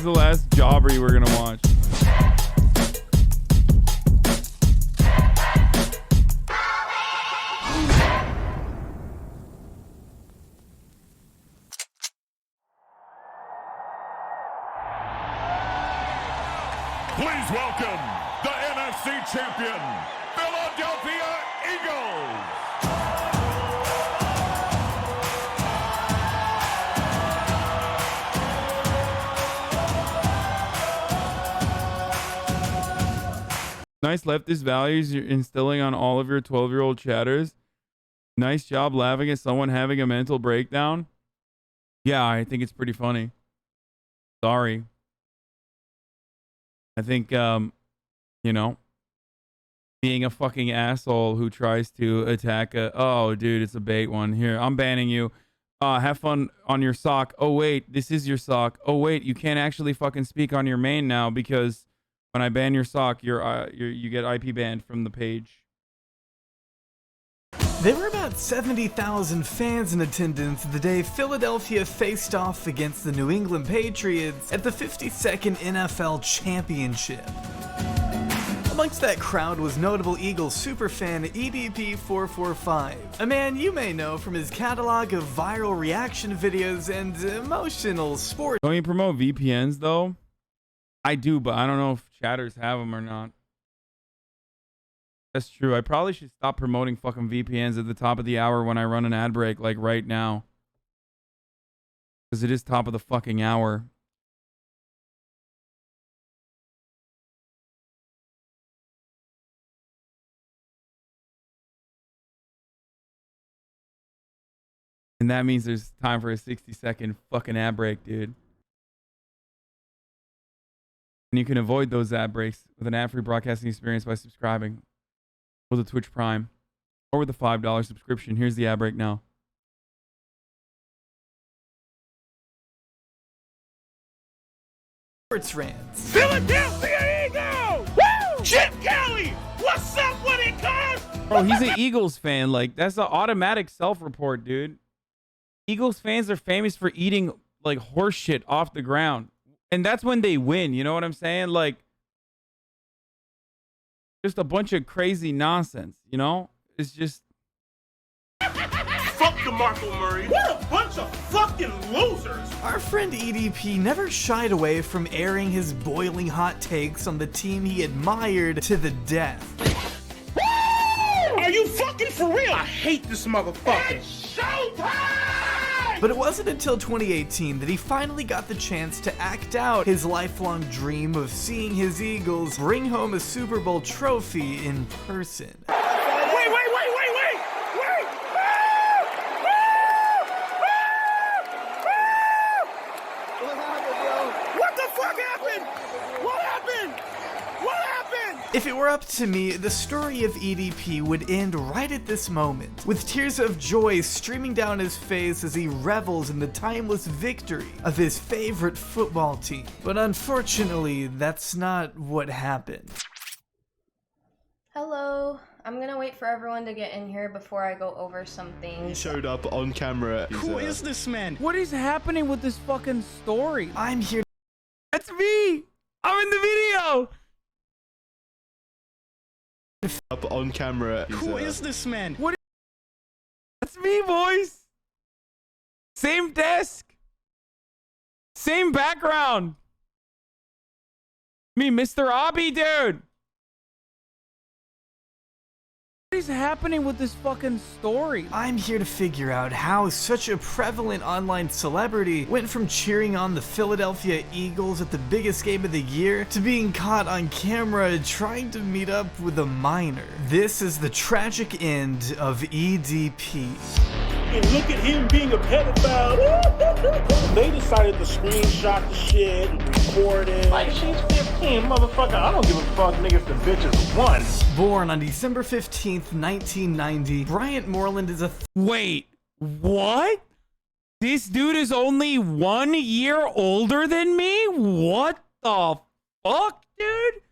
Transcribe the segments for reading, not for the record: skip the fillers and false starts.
the last jobber you were gonna watch? Please welcome the NFC champion, Philadelphia Eagles. Nice leftist values you're instilling on all of your 12-year-old chatters. Nice job laughing at someone having a mental breakdown. Yeah, I think it's pretty funny. Sorry. I think, you know, being a fucking asshole who tries to attack a... Oh, dude, it's a bait one. Here, I'm banning you. Have fun on your sock. Oh, wait, this is your sock. Oh, wait, you can't actually fucking speak on your main now because when I ban your sock, you get IP banned from the page. There were about 70,000 fans in attendance the day Philadelphia faced off against the New England Patriots at the 52nd NFL Championship. Amongst that crowd was notable Eagles superfan EDP445, a man you may know from his catalog of viral reaction videos and emotional sports. Don't you promote VPNs though? I do, but I don't know if chatters have them or not. That's true. I probably should stop promoting fucking VPNs at the top of the hour when I run an ad break, like right now. Because it is top of the fucking hour. And that means there's time for a 60-second fucking ad break, dude. And you can avoid those ad breaks with an ad-free broadcasting experience by subscribing with a Twitch Prime or with a $5 subscription. Here's the ad break now. Sports rants. Philadelphia Eagles! Woo! Chip Kelly! What's up with it, cuz? Bro, he's an Eagles fan. Like, that's an automatic self-report, dude. Eagles fans are famous for eating, like, horse shit off the ground. And that's when they win. You know what I'm saying? Like, just a bunch of crazy nonsense, you know? It's just... Fuck DeMarco Murray. What a bunch of fucking losers. Our friend EDP never shied away from airing his boiling hot takes on the team he admired to the death. Are you fucking for real? I hate this motherfucker. It's showtime! But it wasn't until 2018 that he finally got the chance to act out his lifelong dream of seeing his Eagles bring home a Super Bowl trophy in person. Wait! What the fuck happened? What happened? If it were up to me, the story of EDP would end right at this moment, with tears of joy streaming down his face as he revels in the timeless victory of his favorite football team. But unfortunately, that's not what happened. Hello. I'm gonna wait for everyone to get in here before I go over some things. He showed up on camera. Who is this man? What is happening with this fucking story? I'm here. That's me! I'm in the video! Up on camera. Who is this man? What? That's me, boys. Same desk. Same background. Me, Mr. Obby, dude. What is happening with this fucking story? I'm here to figure out how such a prevalent online celebrity went from cheering on the Philadelphia Eagles at the biggest game of the year to being caught on camera trying to meet up with a minor. This is the tragic end of EDP. And look at him being a pedophile. They decided to screenshot the shit and record it. Like, she's 15, motherfucker. I don't give a fuck, nigga, if the bitch is 1. Born on December 15th, 1990, Bryant Moreland is a... Wait, what? This dude is only 1 year older than me? What the fuck, dude?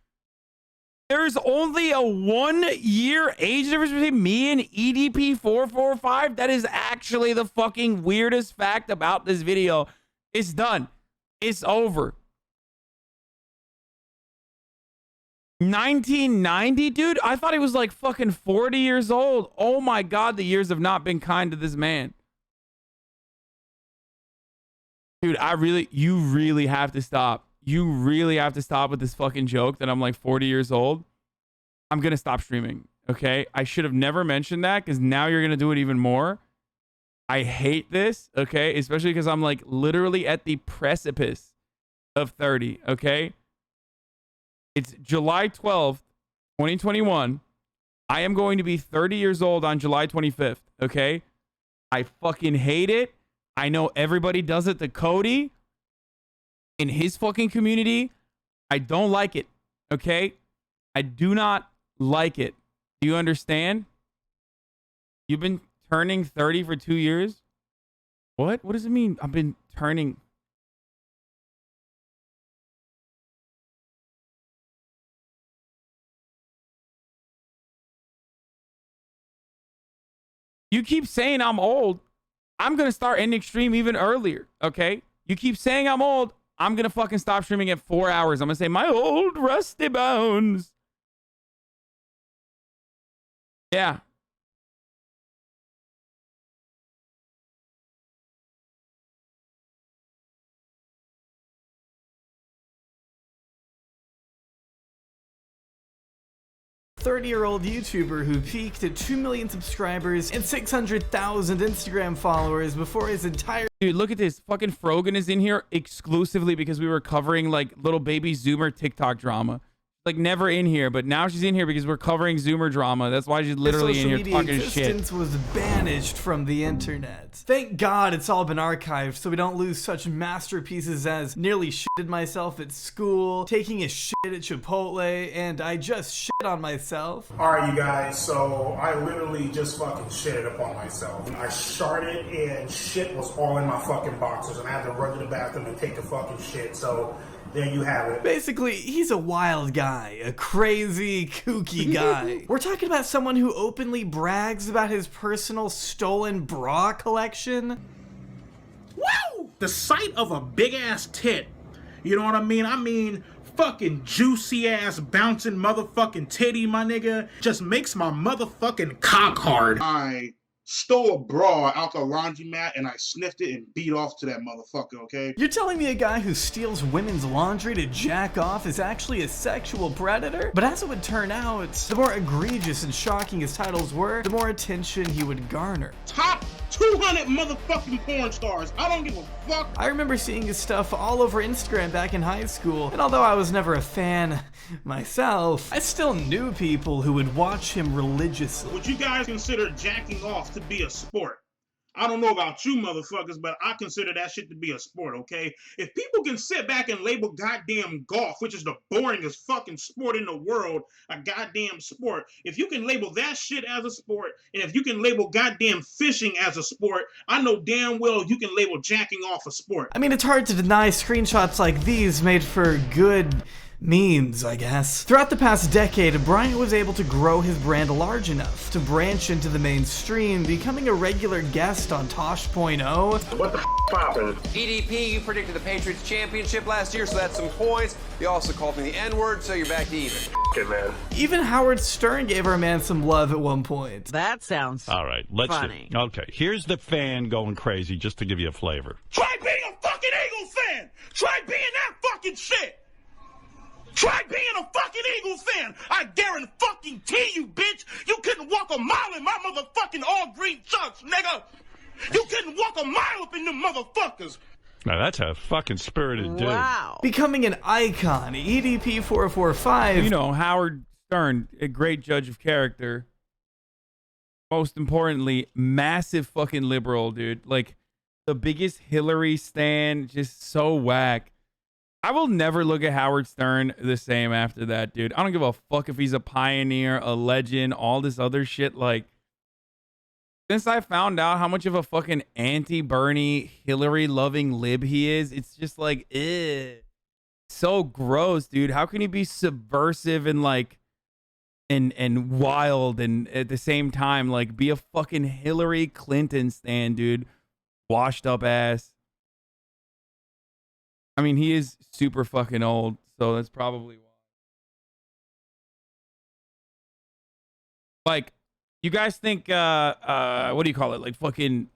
There's only a 1 year age difference between me and EDP445? That is actually the fucking weirdest fact about this video. It's done. It's over. 1990, dude? I thought he was like fucking 40 years old. Oh my God, the years have not been kind to this man. Dude, you really have to stop. You really have to stop with this fucking joke that I'm like 40 years old. I'm going to stop streaming, okay? I should have never mentioned that because now you're going to do it even more. I hate this, okay? Especially because I'm like literally at the precipice of 30, okay? It's July 12th, 2021. I am going to be 30 years old on July 25th, okay? I fucking hate it. I know everybody does it to Cody in his fucking community. I don't like it, okay? I do not like it. Do you understand? You've been turning 30 for 2 years? What? What does it mean? I've been turning... You keep saying I'm old. I'm going to start ending stream even earlier, okay? You keep saying I'm old. I'm going to fucking stop streaming at 4 hours. I'm going to say, my old rusty bones. Yeah. ...30-year-old YouTuber who peaked at 2 million subscribers and 600,000 Instagram followers before his entire... Dude, look at this. Fucking Frogan is in here exclusively because we were covering like little baby Zoomer TikTok drama. Like never in here, but now she's in here because we're covering Zoomer drama. That's why she's literally in here talking shit. Was banished from the internet. Thank God it's all been archived so we don't lose such masterpieces as nearly shitted myself at school, taking a shit at Chipotle, and I just shit on myself. Alright, you guys, so I literally just fucking shitted upon myself. I sharted and shit was all in my fucking boxers and I had to run to the bathroom and take the fucking shit, so there you have it. Basically, he's a wild guy, a crazy, kooky guy. We're talking about someone who openly brags about his personal stolen bra collection. Woo! The sight of a big ass tit, you know what I mean? I mean, fucking juicy ass bouncing motherfucking titty, my nigga, just makes my motherfucking cock hard. I stole a bra out the laundromat and I sniffed it and beat off to that motherfucker, okay? You're telling me a guy who steals women's laundry to jack off is actually a sexual predator? But as it would turn out, the more egregious and shocking his titles were, the more attention he would garner. Top 200 motherfucking porn stars. I don't give a fuck. I remember seeing his stuff all over Instagram back in high school, and although I was never a fan myself, I still knew people who would watch him religiously. Would you guys consider jacking off to be a sport? I don't know about you motherfuckers, but I consider that shit to be a sport, okay? If people can sit back and label goddamn golf, which is the boringest fucking sport in the world, a goddamn sport, if you can label that shit as a sport, and if you can label goddamn fishing as a sport, I know damn well you can label jacking off a sport. I mean, it's hard to deny screenshots like these made for good memes, I guess. Throughout the past decade, Bryant was able to grow his brand large enough to branch into the mainstream, becoming a regular guest on Tosh.0. What the poppin'? EDP, you predicted the Patriots championship last year, so that's some points. You also called me the N-word, so you're back to even. Good man. Even Howard Stern gave our man some love at one point. That sounds all right. Let's funny. Okay, here's the fan going crazy, just to give you a flavor. Try being a fucking Eagles fan. Try being that fucking shit. Try being a fucking Eagles fan. I guarantee you, bitch. You couldn't walk a mile in my motherfucking all green chucks, nigga. You couldn't walk a mile up in them motherfuckers. Now that's a fucking spirited dude. Wow. Becoming an icon, EDP 445. You know, Howard Stern, a great judge of character. Most importantly, massive fucking liberal, dude. Like, the biggest Hillary stan, just so whack. I will never look at Howard Stern the same after that, dude. I don't give a fuck if he's a pioneer, a legend, all this other shit. Like, since I found out how much of a fucking anti-Bernie, Hillary-loving lib he is, it's just like, ew. So gross, dude. How can he be subversive and like, and wild and at the same time, like, be a fucking Hillary Clinton stan, dude? Washed up ass. I mean, he is super fucking old, so that's probably why. Like, you guys think, what do you call it? Like fucking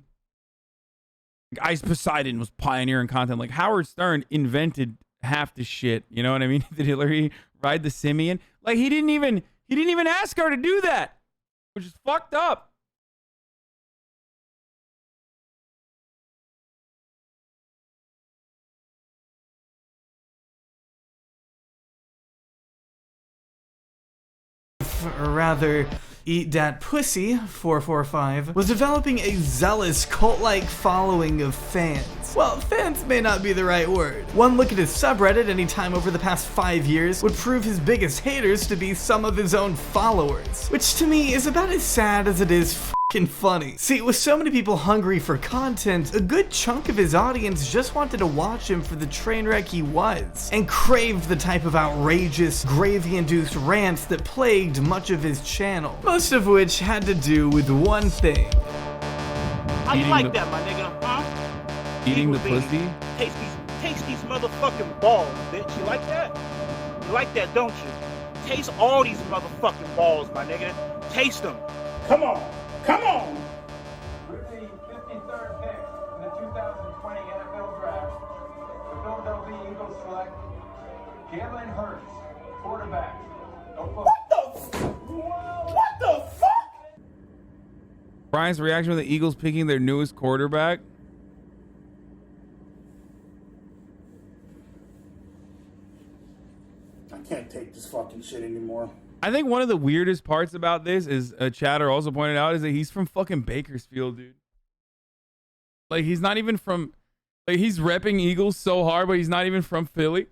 Ice Poseidon was pioneering content. Like Howard Stern invented half the shit. You know what I mean? Did Hillary ride the simian? Like he didn't even ask her to do that, which is fucked up. Or rather, Eat Dat Pussy 445 was developing a zealous cult-like following of fans. Well, fans may not be the right word. One look at his subreddit any time over the past 5 years would prove his biggest haters to be some of his own followers, which to me is about as sad as it is fucking funny. See, with so many people hungry for content, a good chunk of his audience just wanted to watch him for the train wreck he was, and craved the type of outrageous, gravy-induced rants that plagued much of his channel, most of which had to do with one thing. How you like that, my nigga, huh? Eating the Evil pussy? baby. Taste these motherfucking balls, bitch. You like that? You like that, don't you? Taste all these motherfucking balls, my nigga. Taste them. Come on. Come on. With the 53rd pick in the 2020 NFL Draft, the Philadelphia Eagles select Jalen Hurts, quarterback. What the fuck? Brian's reaction to the Eagles picking their newest quarterback. I can't take this fucking shit anymore. I think one of the weirdest parts about this is a chatter also pointed out is that he's from fucking Bakersfield, dude. Like he's not even from, like he's repping Eagles so hard, but he's not even from Philly.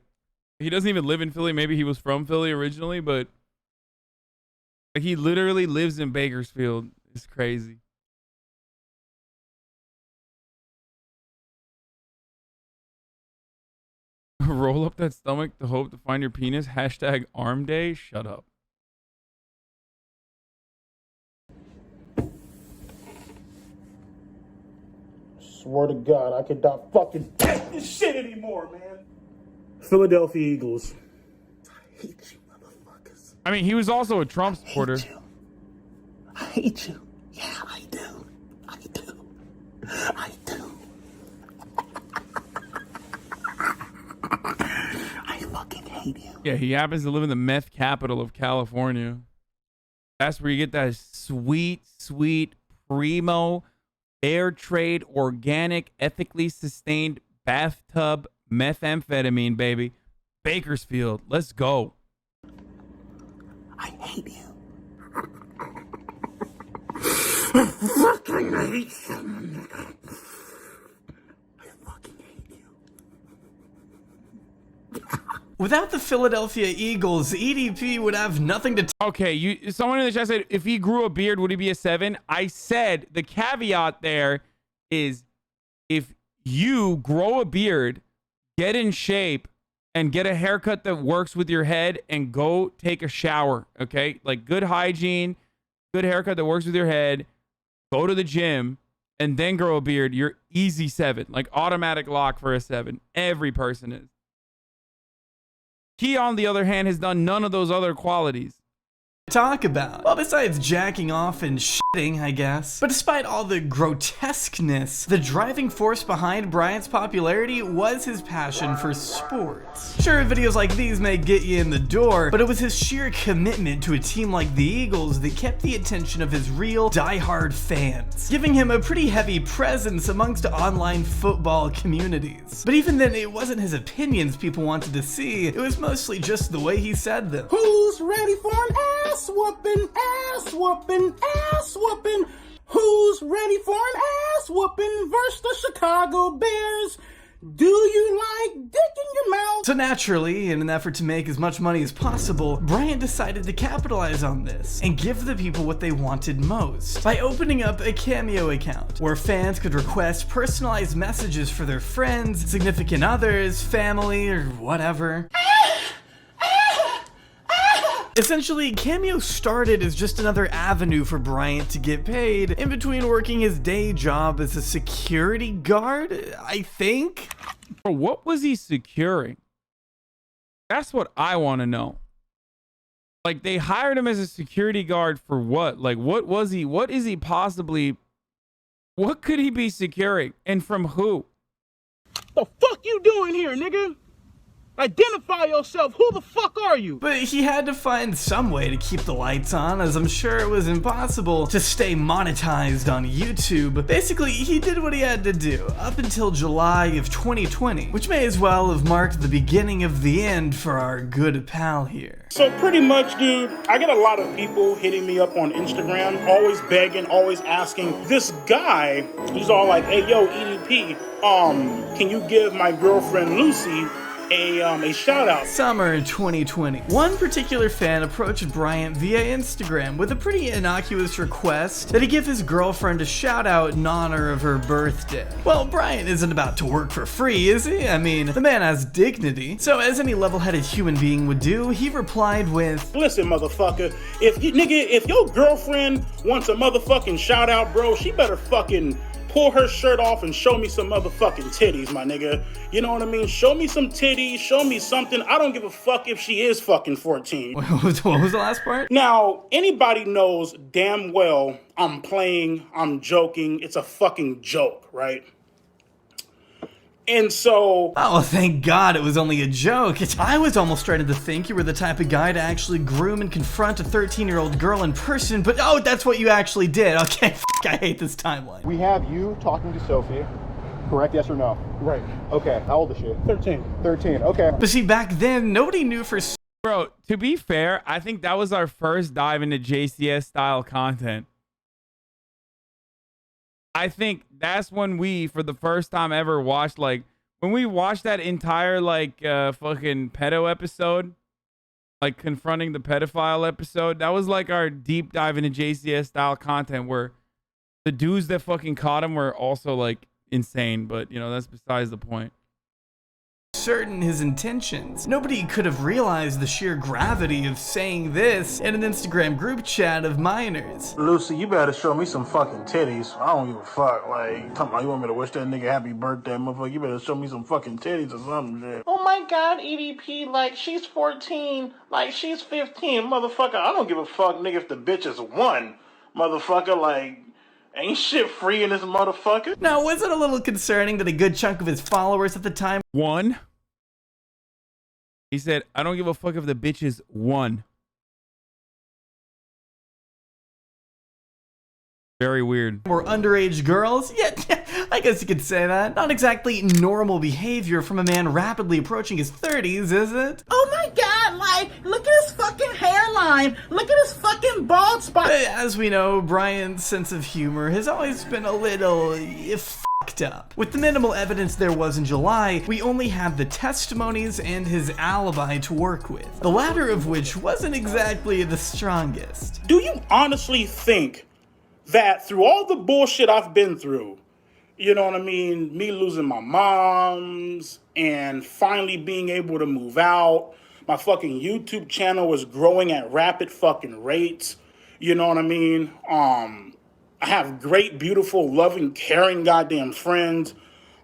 He doesn't even live in Philly. Maybe he was from Philly originally, but like he literally lives in Bakersfield. It's crazy. Roll up that stomach to hope to find your penis. Hashtag arm day. Shut up. Swear to God, I could not fucking take this shit anymore, man. Philadelphia Eagles. I hate you, motherfuckers. I mean, he was also a Trump supporter. I hate you. Yeah, I do. I do. I do. I fucking hate you. Yeah, he happens to live in the meth capital of California. That's where you get that sweet, sweet, primo, fair trade, organic, ethically sustained bathtub methamphetamine, baby. Bakersfield, let's go. I hate you. I fucking hate you. Without the Philadelphia Eagles, EDP would have nothing to Okay, someone in the chat said if he grew a beard, would he be a 7? I said the caveat there is if you grow a beard, get in shape, and get a haircut that works with your head and go take a shower, okay? Like good hygiene, good haircut that works with your head, go to the gym, and then grow a beard, you're easy 7. Like automatic lock for a 7. Every person is. He, on the other hand, has done none of those other qualities. talk about. Well, besides jacking off and shitting, I guess. But despite all the grotesqueness, the driving force behind Bryant's popularity was his passion for sports. Sure, videos like these may get you in the door, but it was his sheer commitment to a team like the Eagles that kept the attention of his real, die-hard fans, giving him a pretty heavy presence amongst online football communities. But even then, it wasn't his opinions people wanted to see, it was mostly just the way he said them. Who's ready for an ass whooping, ass whooping, ass whooping? Who's ready for an ass whooping versus the Chicago Bears? Do you like dick in your mouth? So naturally, in an effort to make as much money as possible, Bryant decided to capitalize on this and give the people what they wanted most by opening up a Cameo account where fans could request personalized messages for their friends, significant others, family, or whatever. Essentially, Cameo started as just another avenue for Bryant to get paid in between working his day job as a security guard, I think? Bro, what was he securing? That's what I want to know. Like, they hired him as a security guard for what? Like, what was he? What is he possibly? What could he be securing? And from who? The fuck you doing here, nigga? Identify yourself. Who the fuck are you? But he had to find some way to keep the lights on, as I'm sure it was impossible to stay monetized on YouTube. Basically, he did what he had to do, up until July of 2020, which may as well have marked the beginning of the end for our good pal here. So pretty much, dude, I get a lot of people hitting me up on Instagram, always begging, always asking. This guy, he's all like, hey, yo, EDP, can you give my girlfriend Lucy a shout out? Summer 2020. One particular fan approached Bryant via Instagram with a pretty innocuous request that he give his girlfriend a shout out in honor of her birthday. Well, Bryant isn't about to work for free, is he? I mean, the man has dignity. So as any level-headed human being would do, he replied with, listen, motherfucker, if your girlfriend wants a motherfucking shout out, bro, she better fucking pull her shirt off and show me some motherfucking titties, my nigga. You know what I mean? Show me some titties, show me something. I don't give a fuck if she is fucking 14. What was the last part? Now, anybody knows damn well I'm playing, I'm joking. It's a fucking joke, right? And so... oh, thank God it was only a joke. I was almost starting to think you were the type of guy to actually groom and confront a 13-year-old girl in person, but oh, that's what you actually did. Okay, I hate this timeline. We have you talking to Sophie, correct? Yes or no? Right. Okay, how old is she? 13. 13, okay. But see, back then, nobody knew for... Bro, to be fair, I think that was our first dive into JCS-style content. I think that's when we, for the first time ever, watched, like, when we watched that entire, like, fucking pedo episode, like, confronting the pedophile episode, that was, like, our deep dive into JCS-style content where the dudes that fucking caught him were also, like, insane, but, you know, that's besides the point. Certain his intentions. Nobody could have realized the sheer gravity of saying this in an Instagram group chat of minors. Lucy, you better show me some fucking titties. I don't give a fuck. Like, talking about you want me to wish that nigga happy birthday, motherfucker. You better show me some fucking titties or something, shit. Oh my God, EDP, like, she's 14, like, she's 15, motherfucker. I don't give a fuck, nigga, if the bitch is 1, motherfucker, like... ain't shit free in this motherfucker. Now, was it a little concerning that a good chunk of his followers at the time... 1. He said, I don't give a fuck if the bitch is 1. Very weird. ...were underage girls? Yeah, I guess you could say that. Not exactly normal behavior from a man rapidly approaching his 30s, is it? Oh my God, like, look at his fucking hairline. Look at his fucking bald spot. As we know, Brian's sense of humor has always been a little... fucked up. With the minimal evidence there was in July, we only had the testimonies and his alibi to work with. The latter of which wasn't exactly the strongest. Do you honestly think that through all the bullshit I've been through, you know what I mean, me losing my moms and finally being able to move out, my fucking YouTube channel was growing at rapid fucking rates, you know what I mean, I have great, beautiful, loving, caring goddamn friends.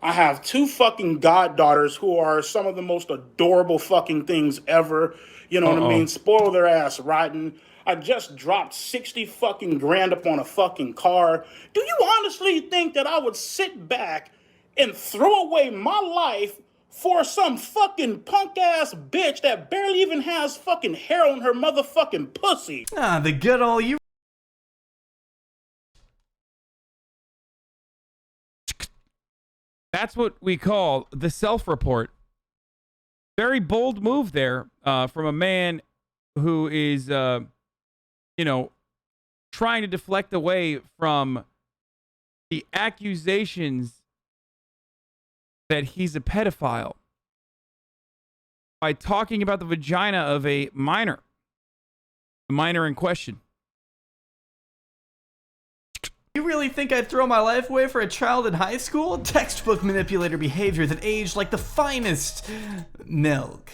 I have 2 fucking goddaughters who are some of the most adorable fucking things ever. You know what I mean? Spoil their ass rotten. I just dropped 60 fucking grand up on a fucking car. Do you honestly think that I would sit back and throw away my life for some fucking punk ass bitch that barely even has fucking hair on her motherfucking pussy? Ah, the good old you. That's what we call the self-report. Very bold move there from a man who is, you know, trying to deflect away from the accusations that he's a pedophile by talking about the vagina of a minor, the minor in question. You really think I'd throw my life away for a child in high school? Textbook manipulator behavior that aged like the finest milk.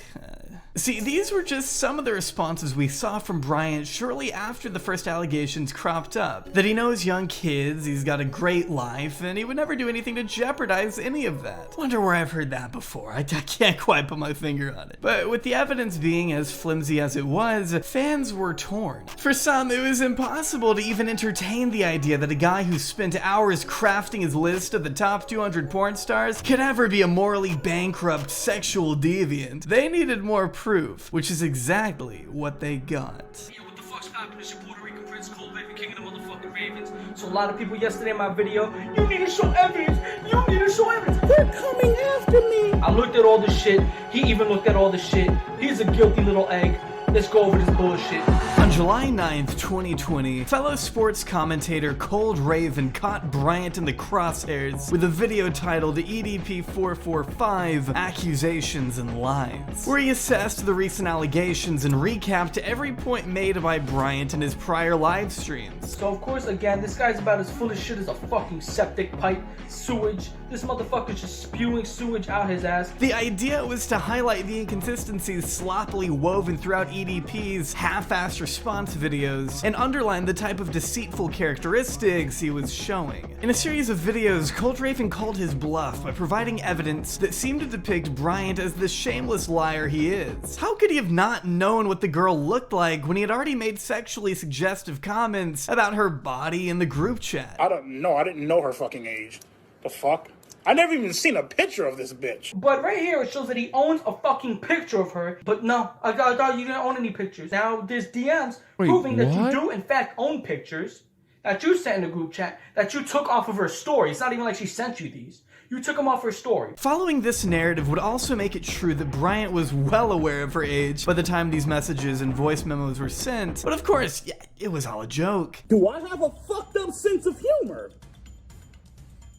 See, these were just some of the responses we saw from Bryant shortly after the first allegations cropped up. That he knows young kids, he's got a great life, and he would never do anything to jeopardize any of that. Wonder where I've heard that before. I can't quite put my finger on it. But with the evidence being as flimsy as it was, fans were torn. For some, it was impossible to even entertain the idea that a guy who spent hours crafting his list of the top 200 porn stars could ever be a morally bankrupt sexual deviant. They needed more proof, which is exactly what they got. What the fuck's happening is your Puerto Rican Prince Cold Raven, king of the motherfucking Ravens. So a lot of people yesterday in my video, you need to show evidence, you need to show evidence. They're coming after me. I looked at all the shit, he even looked at all the shit. He's a guilty little egg. Let's go over this bullshit. On July 9th, 2020, fellow sports commentator Cold Raven caught Bryant in the crosshairs with a video titled EDP 445 Accusations and Lies, where he assessed the recent allegations and recapped every point made by Bryant in his prior live streams. So of course, again, this guy's about as full of shit as a fucking septic pipe, sewage. This motherfucker's just spewing sewage out his ass. The idea was to highlight the inconsistencies sloppily woven throughout EDP's half-assed response videos and underline the type of deceitful characteristics he was showing. In a series of videos, Cold Raven called his bluff by providing evidence that seemed to depict Bryant as the shameless liar he is. How could he have not known what the girl looked like when he had already made sexually suggestive comments about her body in the group chat? I don't know. I didn't know her fucking age. The fuck? I never even seen a picture of this bitch. But right here it shows that he owns a fucking picture of her. But no, I thought you didn't own any pictures. Now there's DMs proving that you do in fact own pictures that you sent in the group chat that you took off of her story. It's not even like she sent you these. You took them off her story. Following this narrative would also make it true that Bryant was well aware of her age by the time these messages and voice memos were sent. But of course, yeah, it was all a joke. Do I have a fucked up sense of humor?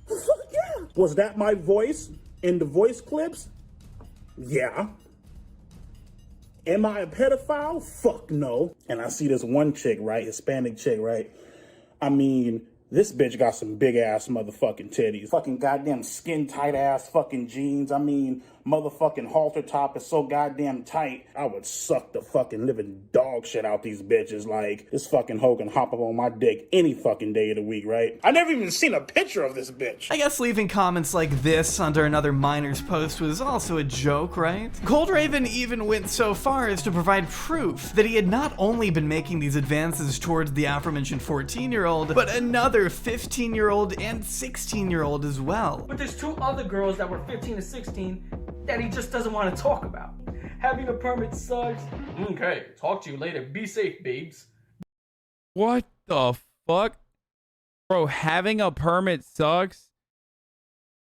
Fuck yeah. Was that my voice in the voice clips? Yeah. Am I a pedophile? Fuck no. And I see this one chick, right? Hispanic chick, right? I mean, this bitch got some big ass motherfucking titties. Fucking goddamn skin tight ass fucking jeans. I mean, motherfucking halter top is so goddamn tight. I would suck the fucking living dog shit out these bitches. Like, this fucking hoe can hop up on my dick any fucking day of the week, right? I never even seen a picture of this bitch. I guess leaving comments like this under another minor's post was also a joke, right? Cold Raven even went so far as to provide proof that he had not only been making these advances towards the aforementioned 14-year-old, but another 15-year-old and 16-year-old as well. But there's two other girls that were 15 and 16 that he just doesn't want to talk about. Having a permit sucks. Okay, talk to you later. Be safe, babes. What the fuck? Bro, having a permit sucks.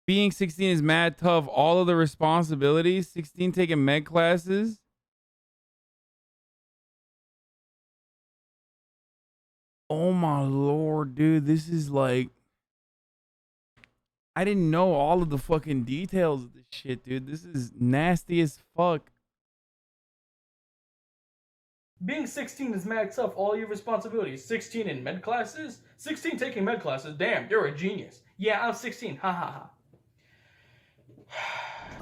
Being 16 is mad tough. All of the responsibilities. 16 taking med classes. Oh my lord, dude. This is like... I didn't know all of the fucking details of this shit, dude. This is nasty as fuck. Being 16 is mad tough. All your responsibilities. 16 in med classes? 16 taking med classes? Damn, you're a genius. Yeah, I'm 16. Ha ha ha.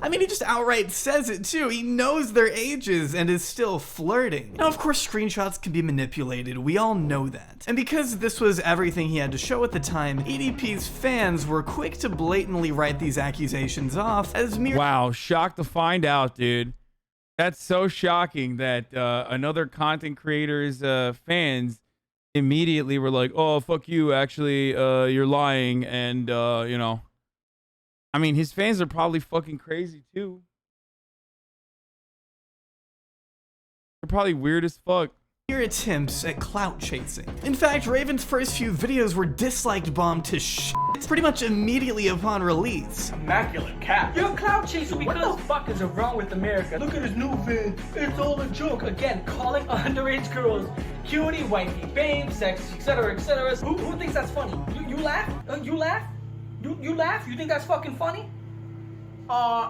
I mean, he just outright says it too. He knows their ages and is still flirting. Now, of course, screenshots can be manipulated. We all know that. And because this was everything he had to show at the time, EDP's fans were quick to blatantly write these accusations off as mere— Wow, shocked to find out, dude. That's so shocking that another content creator's fans immediately were like, oh, fuck you, actually, you're lying, and, you know. I mean, his fans are probably fucking crazy, too. They're probably weird as fuck. Mere attempts at clout chasing. In fact, Raven's first few videos were disliked bombed to shit pretty much immediately upon release. Immaculate cat. You're a clout chaser because what the fuck is wrong with America? Look at his new vid. It's all a joke. Again, calling underage girls cutie, wifey, babe, sexy, etc., etc. Who thinks that's funny? You laugh? You laugh? You laugh? You think that's fucking funny?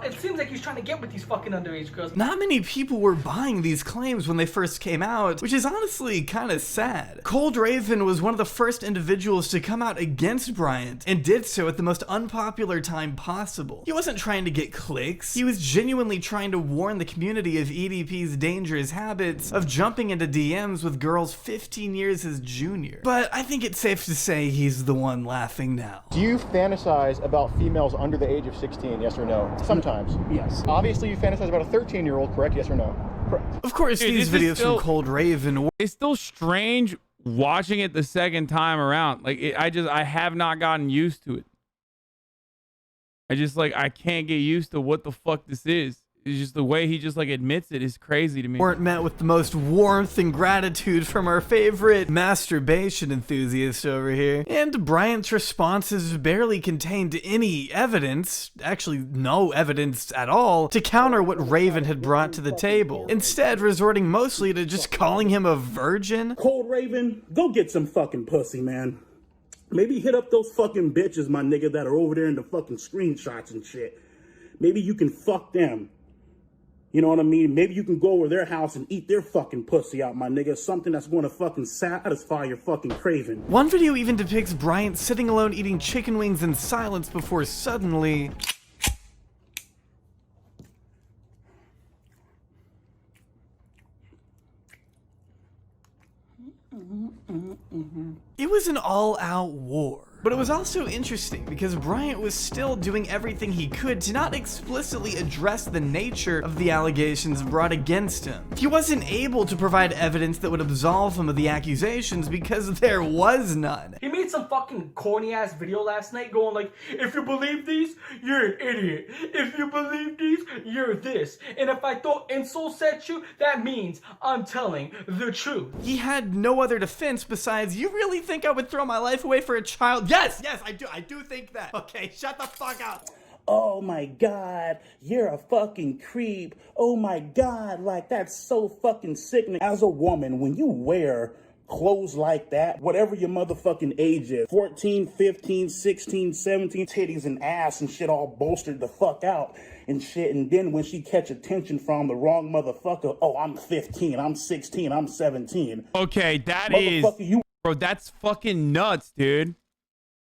it seems like he's trying to get with these fucking underage girls. Not many people were buying these claims when they first came out, which is honestly kind of sad. Cold Raven was one of the first individuals to come out against Bryant, and did so at the most unpopular time possible. He wasn't trying to get clicks, he was genuinely trying to warn the community of EDP's dangerous habits of jumping into DMs with girls 15 years his junior. But I think it's safe to say he's the one laughing now. Do you fantasize about females under the age of 16, yes or no? Sometimes. Yes. Obviously, you fantasize about a 13-year-old, correct? Yes or no? Correct. Of course, Dude, these this is videos still- from Cold Raven. It's still strange watching it the second time around. Like I have not gotten used to it. I can't get used to what the fuck this is. It's just the way he just like admits it is crazy to me. Weren't met with the most warmth and gratitude from our favorite masturbation enthusiast over here. And Bryant's responses barely contained any evidence, actually no evidence at all, to counter what Raven had brought to the table. Instead, resorting mostly to just calling him a virgin. Cold Raven, go get some fucking pussy, man. Maybe hit up those fucking bitches, my nigga, that are over there in the fucking screenshots and shit. Maybe you can fuck them. You know what I mean? Maybe you can go over their house and eat their fucking pussy out, my nigga. Something that's going to fucking satisfy your fucking craving. One video even depicts Bryant sitting alone eating chicken wings in silence before suddenly... It was an all-out war. But it was also interesting because Bryant was still doing everything he could to not explicitly address the nature of the allegations brought against him. He wasn't able to provide evidence that would absolve him of the accusations because there was none. He made some fucking corny ass video last night going like, if you believe these, you're an idiot. If you believe these, you're this. And if I throw insults at you, that means I'm telling the truth. He had no other defense besides, you really think I would throw my life away for a child? Yes, I do think that. Okay, shut the fuck up. Oh my God, you're a fucking creep. Oh my God, like that's so fucking sickening. As a woman, when you wear clothes like that, whatever your motherfucking age is, 14, 15, 16, 17, titties and ass and shit all bolstered the fuck out and shit. And then when she catch attention from the wrong motherfucker, oh, I'm 15, I'm 16, I'm 17. Okay, that is... Bro, that's fucking nuts, dude.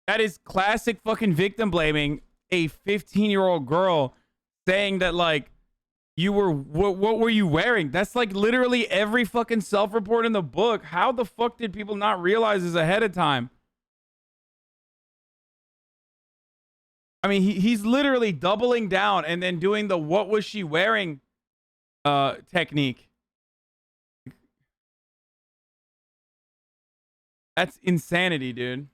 That is classic fucking victim blaming a 15-year-old girl saying that, like, you were, what were you wearing? That's like literally every fucking self-report in the book. How the fuck did people not realize this ahead of time? I mean, he's literally doubling down and then doing the what was she wearing technique. That's insanity, dude.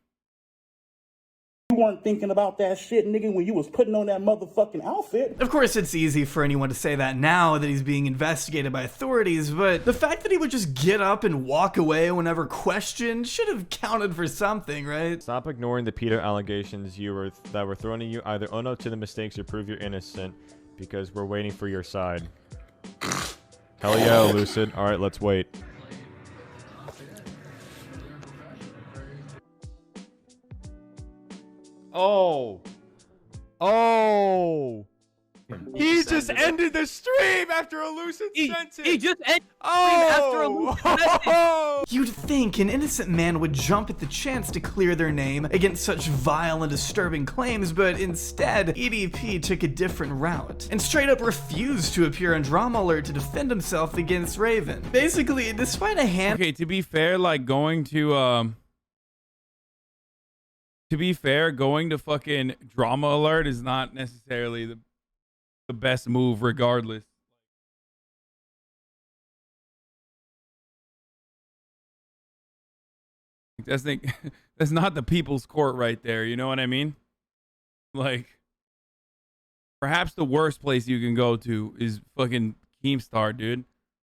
You weren't thinking about that shit, nigga, when you was putting on that motherfucking outfit. Of course, it's easy for anyone to say that now that he's being investigated by authorities, but the fact that he would just get up and walk away whenever questioned should have counted for something, right? Stop ignoring the pedo allegations that were thrown at you. Either own up to the mistakes or prove you're innocent, because we're waiting for your side. Hell yeah, Lucid. All right, let's wait. Oh. He just ended the stream after a lucid sentence. He just ended after a lucid sentence. You'd think an innocent man would jump at the chance to clear their name against such vile and disturbing claims, but instead, EDP took a different route and straight up refused to appear on Drama Alert to defend himself against Raven. Basically, despite a hand... Okay, to be fair, like going to going to fucking Drama Alert is not necessarily the best move regardless. That's not the people's court right there, you know what I mean? Like, perhaps the worst place you can go to is fucking Keemstar, dude.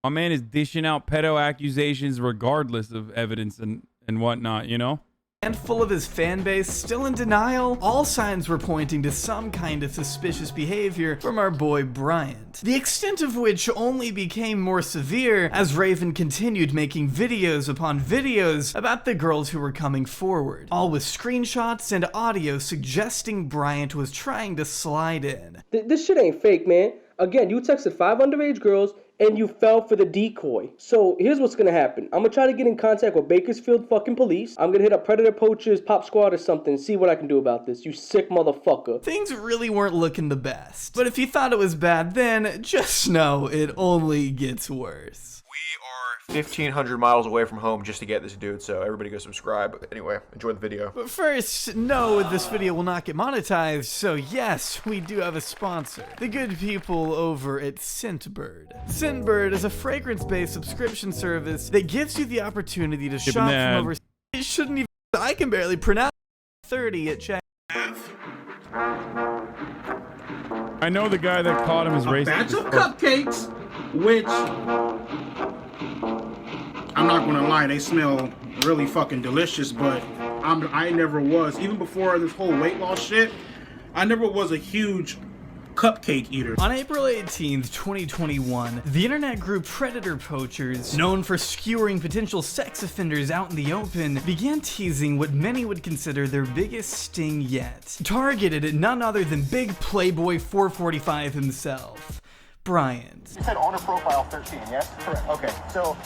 My man is dishing out pedo accusations regardless of evidence and whatnot, you know? handful of his fan base still in denial, all signs were pointing to some kind of suspicious behavior from our boy Bryant. The extent of which only became more severe as Raven continued making videos upon videos about the girls who were coming forward, all with screenshots and audio suggesting Bryant was trying to slide in. This shit ain't fake, man. Again, you texted 5 underage girls and you fell for the decoy. So here's what's gonna happen. I'm gonna try to get in contact with Bakersfield fucking police. I'm gonna hit up Predator Poachers, Pop Squad or something, see what I can do about this, you sick motherfucker. Things really weren't looking the best. But if you thought it was bad then, just know it only gets worse. 1,500 miles away from home just to get this dude, so everybody go subscribe. Anyway, enjoy the video. But first, no, this video will not get monetized, so yes, we do have a sponsor. The good people over at Scentbird. Scentbird is a fragrance-based subscription service that gives you the opportunity to shop from over... It shouldn't even... I can barely pronounce 30 at check. I know the guy that caught him is racist. Batch of cupcakes, which... I'm not gonna lie, they smell really fucking delicious, but I never was, even before this whole weight loss shit, I never was a huge cupcake eater. On April 18th, 2021, the internet group Predator Poachers, known for skewering potential sex offenders out in the open, began teasing what many would consider their biggest sting yet, targeted at none other than Big Playboy 445 himself, Bryant. You said on a profile 13, yes? Correct. Okay, so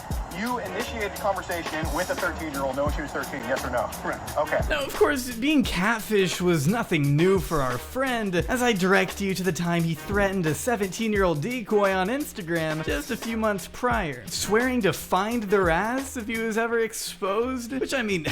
you initiated the conversation with a 13-year-old knowing she was 13, yes or no? Correct. Okay. Now, of course, being catfish was nothing new for our friend, as I direct you to the time he threatened a 17-year-old decoy on Instagram just a few months prior, swearing to find their ass if he was ever exposed, which I mean,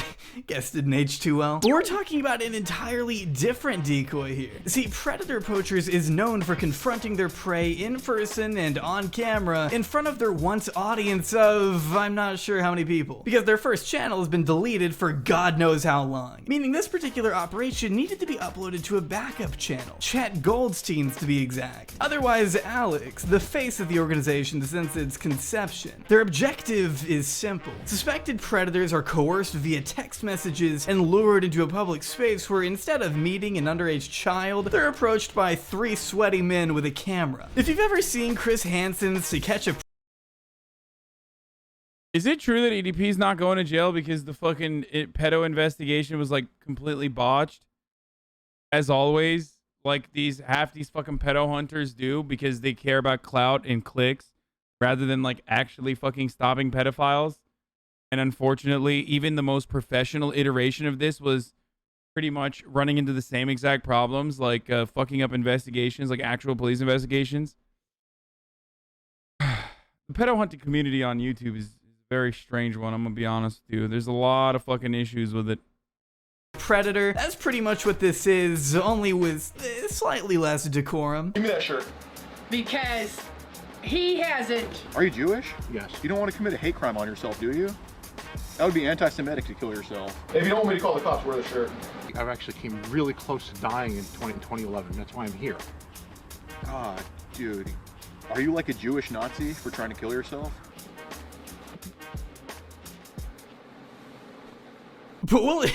guess didn't age too well. But we're talking about an entirely different decoy here. See, Predator Poachers is known for confronting their prey in person and on camera in front of their once audience of I'm not sure how many people, because their first channel has been deleted for God knows how long, meaning this particular operation needed to be uploaded to a backup channel, Chet Goldstein's to be exact, otherwise Alex, the face of the organization since its conception. Their objective is simple. Suspected predators are coerced via text messages and lured into a public space where instead of meeting an underage child, they're approached by 3 sweaty men with a camera. If you've ever seen Chris Hansen's To Catch a... Is it true that EDP's not going to jail because the fucking pedo investigation was like completely botched? As always, like half these fucking pedo hunters do because they care about clout and clicks rather than like actually fucking stopping pedophiles. And unfortunately, even the most professional iteration of this was pretty much running into the same exact problems, like fucking up investigations, like actual police investigations. The pedo hunting community on YouTube is a very strange one, I'm gonna be honest with you. There's a lot of fucking issues with it. Predator, that's pretty much what this is, only with slightly less decorum. Give me that shirt. Because he hasn't. Are you Jewish? Yes. You don't want to commit a hate crime on yourself, do you? That would be anti-Semitic to kill yourself. If you don't want me to call the cops, wear the shirt. I've actually came really close to dying in 2011. That's why I'm here. God, dude. Are you like a Jewish Nazi for trying to kill yourself? But we'll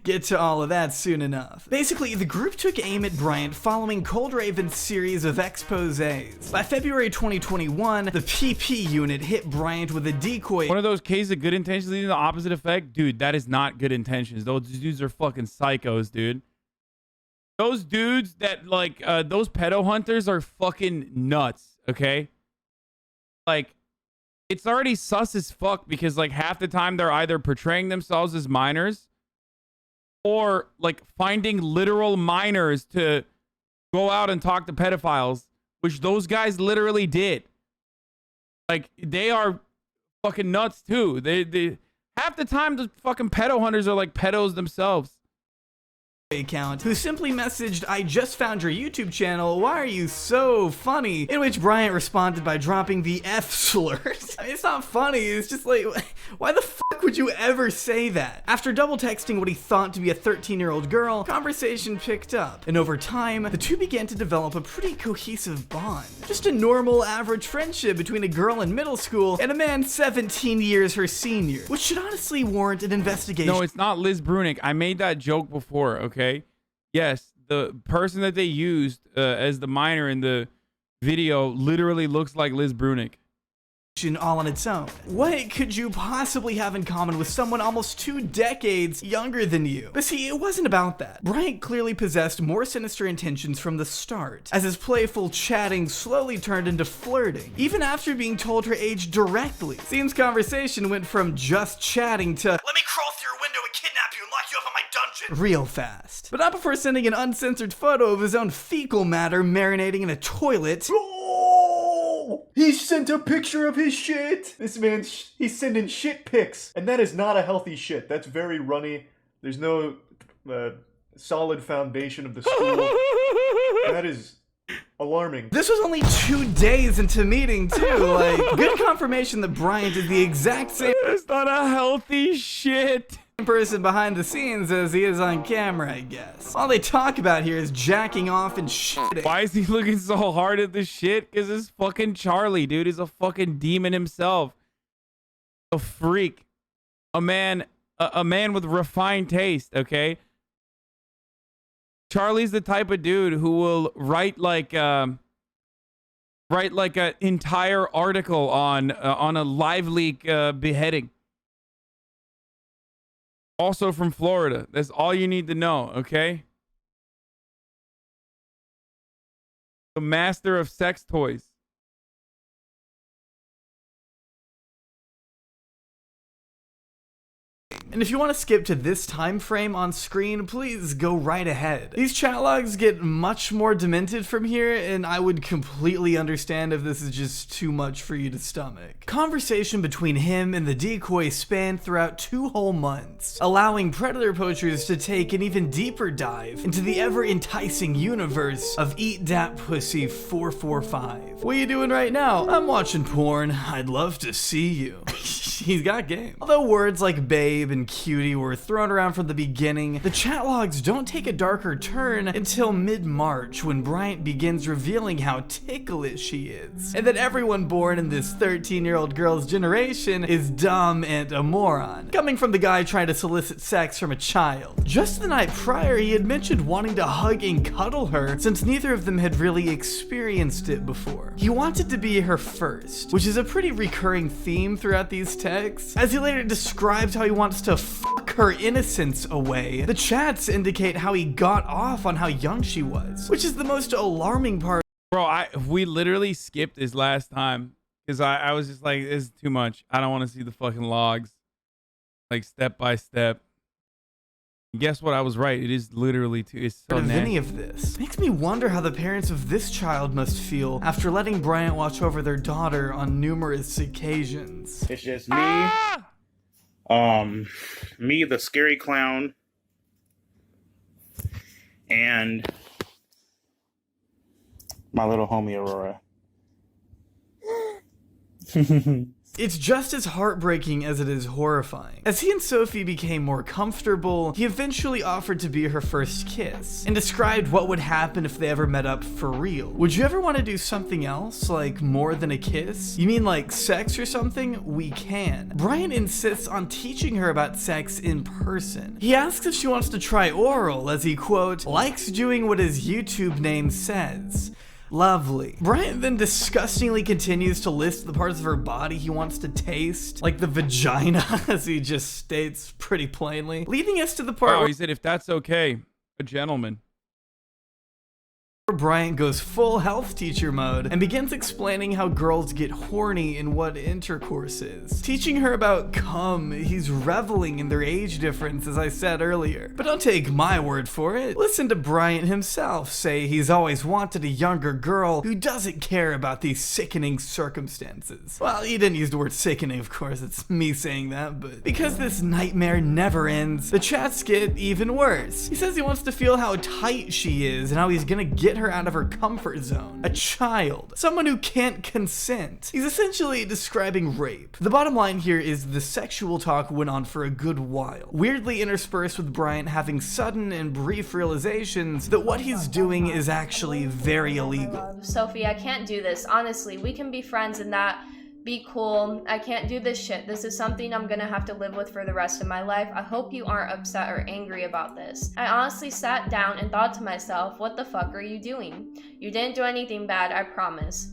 get to all of that soon enough. Basically, the group took aim at Bryant following Cold Raven's series of exposés. By February 2021, the PP unit hit Bryant with a decoy. One of those cases of good intentions leading to the opposite effect? Dude, that is not good intentions. Those dudes are fucking psychos, dude. Those dudes that, like, those pedo hunters are fucking nuts, okay? Like, it's already sus as fuck because, like, half the time they're either portraying themselves as minors or, like, finding literal minors to go out and talk to pedophiles, which those guys literally did. Like, they are fucking nuts, too. They half the time, the fucking pedo hunters are, like, pedos themselves. Account who simply messaged, "I just found your YouTube channel, why are you so funny?" In which Bryant responded by dropping the F slurs. I mean, it's not funny, it's just like, why the f Would you ever say that? After double texting what he thought to be a 13-year-old girl, conversation picked up, and over time, the two began to develop a pretty cohesive bond. Just a normal, average friendship between a girl in middle school and a man 17 years her senior, which should honestly warrant an investigation. No, it's not Liz Brunick. I made that joke before, okay? Yes, the person that they used as the minor in the video literally looks like Liz Brunick. All on its own. What could you possibly have in common with someone almost 2 decades younger than you? But see, it wasn't about that. Bryant clearly possessed more sinister intentions from the start, as his playful chatting slowly turned into flirting, even after being told her age directly. Seems conversation went from just chatting to, let me crawl through your window and kidnap you and lock you up in my dungeon, real fast. But not before sending an uncensored photo of his own fecal matter marinating in a toilet. He sent a picture of his shit. This man's he's sending shit pics, and that is not a healthy shit. That's very runny. There's no solid foundation of the stool. That is alarming. This was only 2 days into meeting too. Like, good confirmation that Bryant is the exact same. It's not a healthy shit. Person behind the scenes as he is on camera, I guess. All they talk about here is jacking off and shitting. Why is he looking so hard at the shit? Because it's fucking Charlie, dude. He's a fucking demon himself. A freak. A man with refined taste, okay? Charlie's the type of dude who will write like an entire article on a live leak beheading. Also from Florida. That's all you need to know, okay? The master of sex toys. And if you want to skip to this time frame on screen, please go right ahead. These chat logs get much more demented from here, and I would completely understand if this is just too much for you to stomach. Conversation between him and the decoy spanned throughout 2 whole months, allowing predator poachers to take an even deeper dive into the ever-enticing universe of Eat Dat Pussy 445. What are you doing right now? I'm watching porn. I'd love to see you. He's got game. Although words like babe and cutie were thrown around from the beginning, the chat logs don't take a darker turn until mid-March, when Bryant begins revealing how ticklish she is, and that everyone born in this 13-year-old girl's generation is dumb and a moron, coming from the guy trying to solicit sex from a child. Just the night prior, he had mentioned wanting to hug and cuddle her, since neither of them had really experienced it before. He wanted to be her first, which is a pretty recurring theme throughout these texts, as he later describes how he wants to fuck her innocence away. The chats indicate how he got off on how young she was, which is the most alarming part. Bro, we literally skipped this last time because I was just like, this is too much. I don't want to see the fucking logs, like step by step. Guess what? I was right. It is literally too. It's so of nasty. Any of this makes me wonder how the parents of this child must feel after letting Bryant watch over their daughter on numerous occasions. It's just me. Me, the scary clown, and my little homie Aurora. It's just as heartbreaking as it is horrifying. As he and Sophie became more comfortable, he eventually offered to be her first kiss, and described what would happen if they ever met up for real. Would you ever want to do something else, like more than a kiss? You mean like sex or something? We can. Bryant insists on teaching her about sex in person. He asks if she wants to try oral, as he, quote, likes doing what his YouTube name says. Lovely. Bryant then disgustingly continues to list the parts of her body he wants to taste, like the vagina, as he just states pretty plainly, leading us to the part Oh, where he said, if that's okay, a gentleman. Bryant goes full health teacher mode and begins explaining how girls get horny and what intercourse is. Teaching her about cum, he's reveling in their age difference, as I said earlier. But don't take my word for it. Listen to Bryant himself say he's always wanted a younger girl who doesn't care about these sickening circumstances. Well, he didn't use the word sickening, of course, it's me saying that, but because this nightmare never ends, the chats get even worse. He says he wants to feel how tight she is and how he's gonna get her out of her comfort zone. A child. Someone who can't consent. He's essentially describing rape. The bottom line here is the sexual talk went on for a good while, weirdly interspersed with Bryant having sudden and brief realizations that what he's doing is actually very illegal. Sophie, I can't do this. Honestly, we can be friends and that. Be cool. I can't do this shit. This is something I'm gonna have to live with for the rest of my life. I hope you aren't upset or angry about this. I honestly sat down and thought to myself, what the fuck are you doing? You didn't do anything bad, I promise.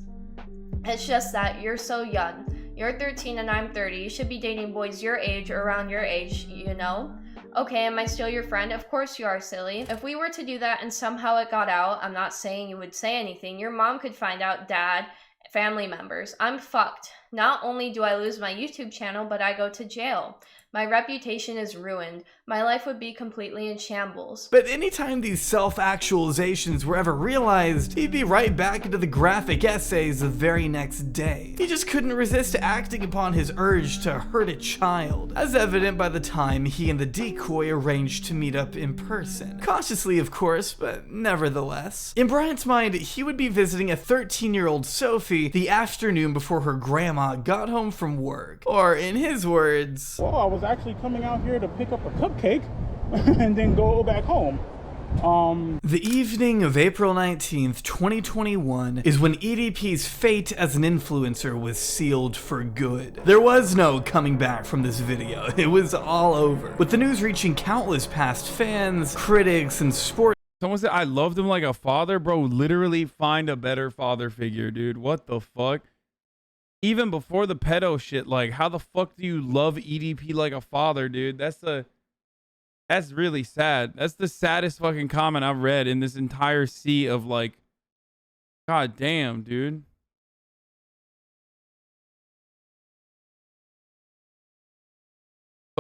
It's just that you're so young. You're 13 and I'm 30. You should be dating boys your age or around your age, you know? Okay, am I still your friend? Of course you are, silly. If we were to do that and somehow it got out, I'm not saying you would say anything. Your mom could find out, dad, family members. I'm fucked. Not only do I lose my YouTube channel, but I go to jail. My reputation is ruined. My life would be completely in shambles. But anytime these self-actualizations were ever realized, he'd be right back into the graphic essays the very next day. He just couldn't resist acting upon his urge to hurt a child, as evident by the time he and the decoy arranged to meet up in person. Cautiously, of course, but nevertheless. In Bryant's mind, he would be visiting a 13-year-old Sophie the afternoon before her grandma got home from work. Or, in his words, well, I was actually coming out here to pick up a cupcake and then go back home. The evening of April 19th, 2021 is when EDP's fate as an influencer was sealed for good. There was no coming back from this video. It was all over, with the news reaching countless past fans, critics, and sports. Someone said, I loved him like a father. Bro, literally find a better father figure, dude. What the fuck? Even before the pedo shit, like, how the fuck do you love EDP like a father, dude? That's really sad. That's the saddest fucking comment I've read in this entire sea of, like, god damn, dude.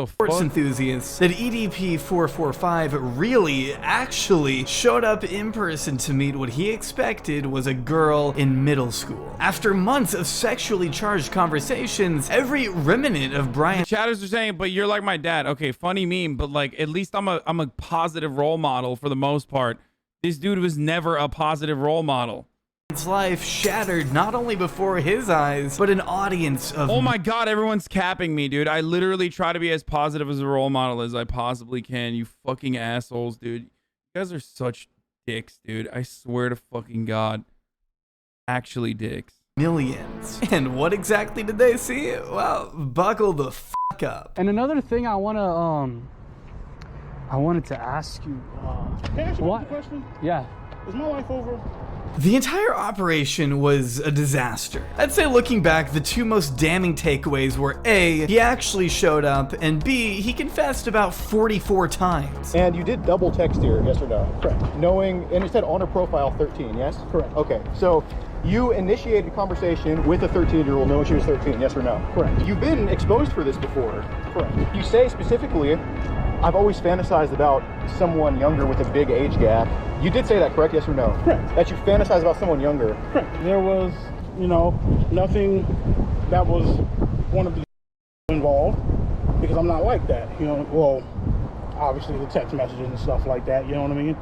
Sports enthusiasts that EDP 445 really actually showed up in person to meet what he expected was a girl in middle school. After months of sexually charged conversations, every remnant of Bryant chatters are saying, but you're like my dad. Okay, funny meme, but like at least I'm a positive role model for the most part. This dude was never a positive role model. His life shattered not only before his eyes, but an audience of— oh my god, everyone's capping me, dude. I literally try to be as positive as a role model as I possibly can. You fucking assholes, dude. You guys are such dicks, dude. I swear to fucking god. Actually dicks. Millions. And what exactly did they see? Well, buckle the fuck up. And another thing I wanted to ask you. Can I ask you a question? Yeah. Is my life over? The entire operation was a disaster. I'd say looking back, the two most damning takeaways were A, he actually showed up, and B, he confessed about 44 times. And you did double text here, yes or no? Correct. Knowing, and it said on her profile 13, yes? Correct. Okay, so you initiated a conversation with a 13-year-old knowing she was 13, yes or no? Correct. You've been exposed for this before. Correct. You say specifically, I've always fantasized about someone younger with a big age gap. You did say that, correct? Yes or no? Correct. That you fantasize about someone younger. Correct. There was, nothing that was one of the involved because I'm not like that. Well, obviously the text messages and stuff like that, you know what I mean?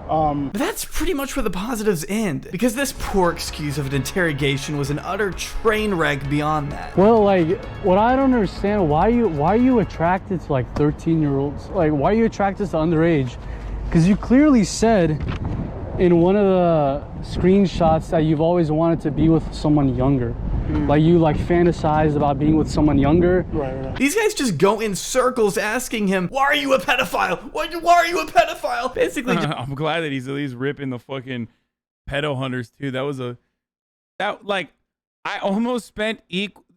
But that's pretty much where the positives end, because this poor excuse of an interrogation was an utter train wreck beyond that. Well, like, what I don't understand, why are you attracted to like 13-year-olds? Like, why are you attracted to underage? Because you clearly said in one of the screenshots that you've always wanted to be with someone younger. Like you fantasized about being with someone younger. Right. These guys just go in circles asking him, why are you a pedophile? Why are you a pedophile? Basically, I'm glad that he's at least ripping the fucking pedo hunters too. I almost spent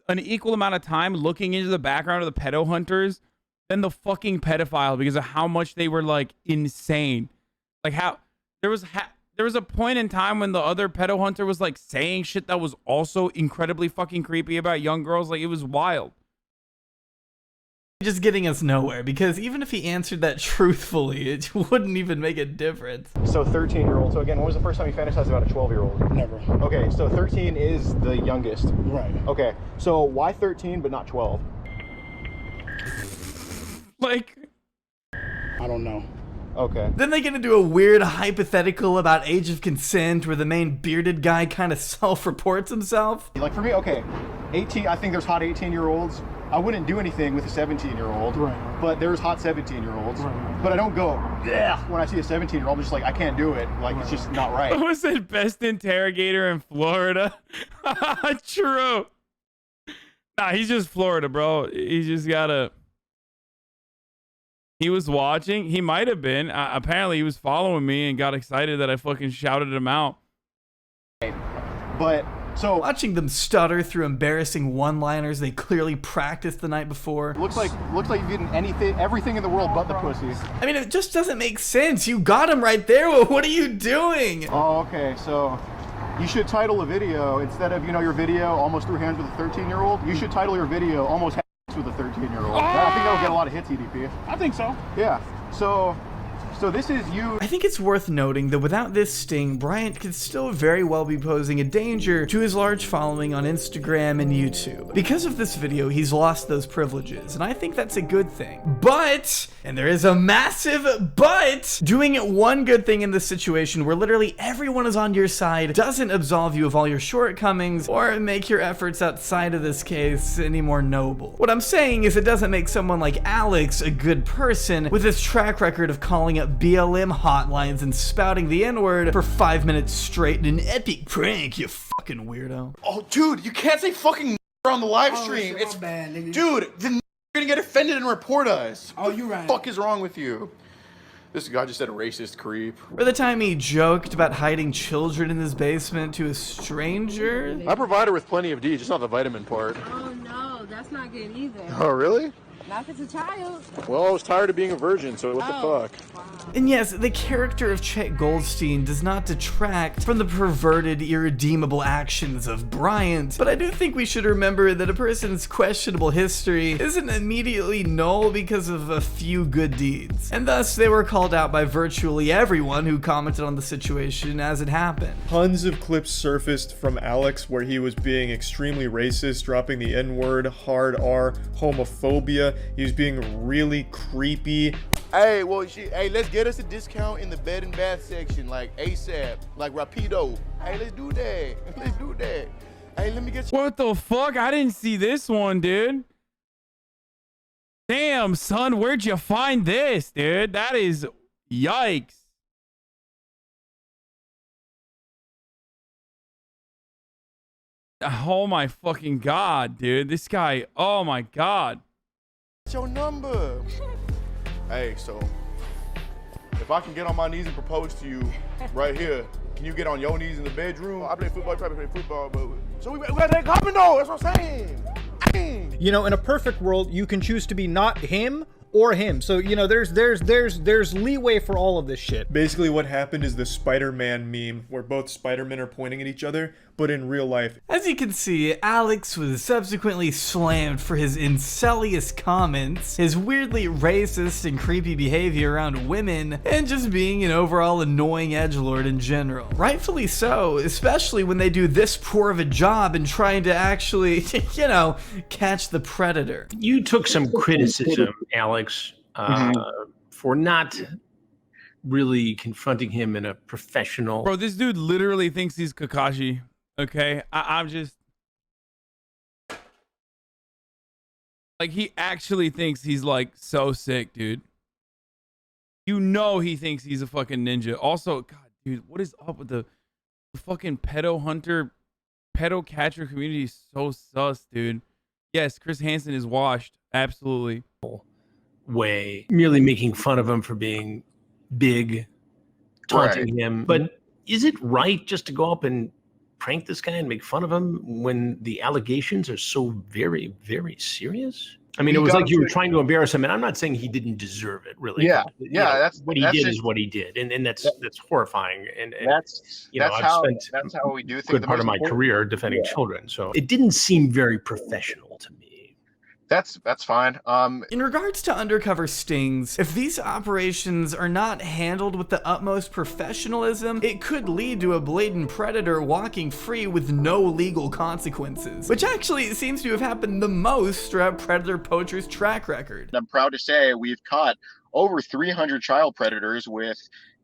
an equal amount of time looking into the background of the pedo hunters than the fucking pedophile because of how much they were like insane. Like how there was a point in time when the other pedo hunter was like saying shit that was also incredibly fucking creepy about young girls. Like it was wild. Just getting us nowhere, because even if he answered that truthfully, it wouldn't even make a difference. So 13-year-old. So again, when was the first time you fantasized about a 12-year-old? Never. Okay, so 13 is the youngest. Right. Okay, so why 13 but not 12? Like, I don't know. Okay. Then they get into a weird hypothetical about age of consent where the main bearded guy kind of self-reports himself. Like for me, okay, 18, I think there's hot 18-year-olds. I wouldn't do anything with a 17-year-old, right. But there's hot 17-year-olds. Right. But I don't go, yeah, when I see a 17-year-old, I'm just like, I can't do it. Like, it's just not right. Who was the best interrogator in Florida? True. Nah, he's just Florida, bro. He just gotta... He was watching. He might have been. Apparently, he was following me and got excited that I fucking shouted him out. But... So watching them stutter through embarrassing one-liners they clearly practiced the night before. Looks like you've eaten everything in the world but the pussy. I mean, it just doesn't make sense. You got him right there. What are you doing? Oh, okay. So you should title a video instead of, your video almost threw hands with a 13-year-old. You should title your video almost with a 13-year-old. I think that'll get a lot of hits, EDP. I think so. Yeah. So this is you. I think it's worth noting that without this sting, Bryant could still very well be posing a danger to his large following on Instagram and YouTube. Because of this video, he's lost those privileges, and I think that's a good thing. But, and there is a massive but, doing one good thing in this situation where literally everyone is on your side doesn't absolve you of all your shortcomings or make your efforts outside of this case any more noble. What I'm saying is it doesn't make someone like Alex a good person with his track record of calling up BLM hotlines and spouting the N-word for 5 minutes straight in an epic prank, you fucking weirdo. Oh, dude, you can't say fucking on the live stream. It's bad, nigga. Dude, then you're gonna get offended and report us. Oh, you right. What the fuck is wrong with you? This guy just said a racist creep. Or the time he joked about hiding children in his basement to a stranger. I provide her with plenty of D, just not the vitamin part. Oh no, that's not good either. Oh, really? Not if it's a child. Well, I was tired of being a virgin, so what the fuck? Wow. And yes, the character of Chet Goldstein does not detract from the perverted, irredeemable actions of Bryant, but I do think we should remember that a person's questionable history isn't immediately null because of a few good deeds. And thus, they were called out by virtually everyone who commented on the situation as it happened. Tons of clips surfaced from Alex where he was being extremely racist, dropping the N-word, hard R, homophobia. He was being really creepy. Hey, well, hey, let's get us a discount in the bed and bath section, like ASAP, like Rapido. Hey, let's do that. Let's do that. Hey, let me get you. What the fuck? I didn't see this one, dude. Damn, son, where'd you find this, dude? That is yikes. Oh my fucking god, dude. This guy, oh my god. What's your number? Hey, so if I can get on my knees and propose to you right here, can you get on your knees in the bedroom? I play football, you probably play football, but so we got that common though. That's what I'm saying. You know, in a perfect world, you can choose to be not him or him. So, you know, there's leeway for all of this shit. Basically what happened is the Spider-Man meme where both Spider-Men are pointing at each other, but in real life. As you can see, Alex was subsequently slammed for his incelious comments, his weirdly racist and creepy behavior around women, and just being an overall annoying edgelord in general. Rightfully so, especially when they do this poor of a job in trying to actually, you know, catch the predator. You took some criticism, Alex, for not really confronting him in a professional... Bro, this dude literally thinks he's Kakashi. Okay, I'm just like, he actually thinks he's like so sick, dude. You know he thinks he's a fucking ninja. Also, god, dude, what is up with the fucking pedo hunter, pedo catcher community? Is so sus, dude. Yes, Chris Hansen is washed, absolutely. Way merely making fun of him for being big, taunting him. But is it right just to go up and prank this guy and make fun of him when the allegations are so very, very serious? I mean, it was like you were trying to embarrass him, and I'm not saying he didn't deserve it, really. Yeah, but, yeah, know, that's what he did is what he did, and that's horrifying. And that's you know, that's how we do things. Good part of my career defending children, so it didn't seem very professional to me. That's fine. In regards to undercover stings, if these operations are not handled with the utmost professionalism, it could lead to a blatant predator walking free with no legal consequences, which actually seems to have happened the most throughout Predator Poacher's track record. I'm proud to say we've caught over 300 child predators with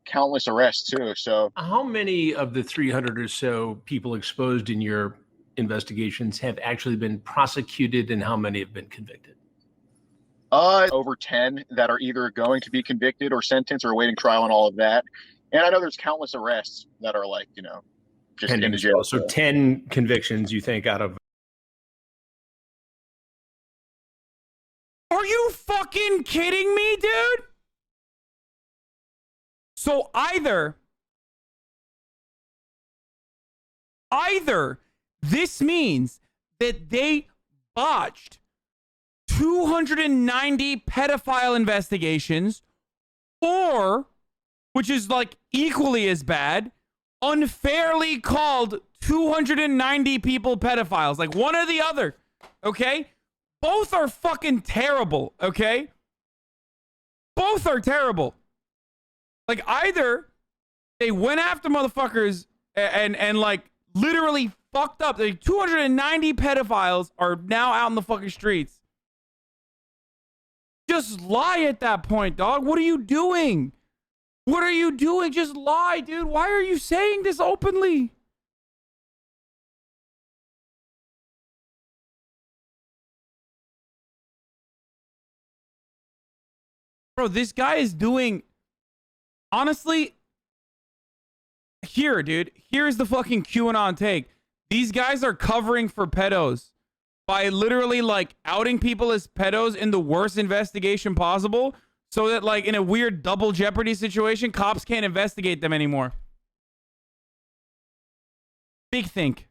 countless arrests too. So how many of the 300 or so people exposed in your investigations have actually been prosecuted, and how many have been convicted? Over 10 that are either going to be convicted or sentenced or awaiting trial and all of that. And I know there's countless arrests that are like, you know, just Pending in the jail. So 10 convictions, you think, out of... Are you fucking kidding me, dude? So either this means that they botched 290 pedophile investigations, or, which is like equally as bad, unfairly called 290 people pedophiles. Like one or the other, okay? Both are fucking terrible, okay? Both are terrible. Like either they went after motherfuckers and like literally fucked up. Like 290 pedophiles are now out in the fucking streets. Just lie at that point, dog. What are you doing? What are you doing? Just lie, dude. Why are you saying this openly? Bro, this guy is doing... Honestly, here, dude. Here's the fucking QAnon take. These guys are covering for pedos by literally like outing people as pedos in the worst investigation possible, so that like in a weird double jeopardy situation, cops can't investigate them anymore. Big think.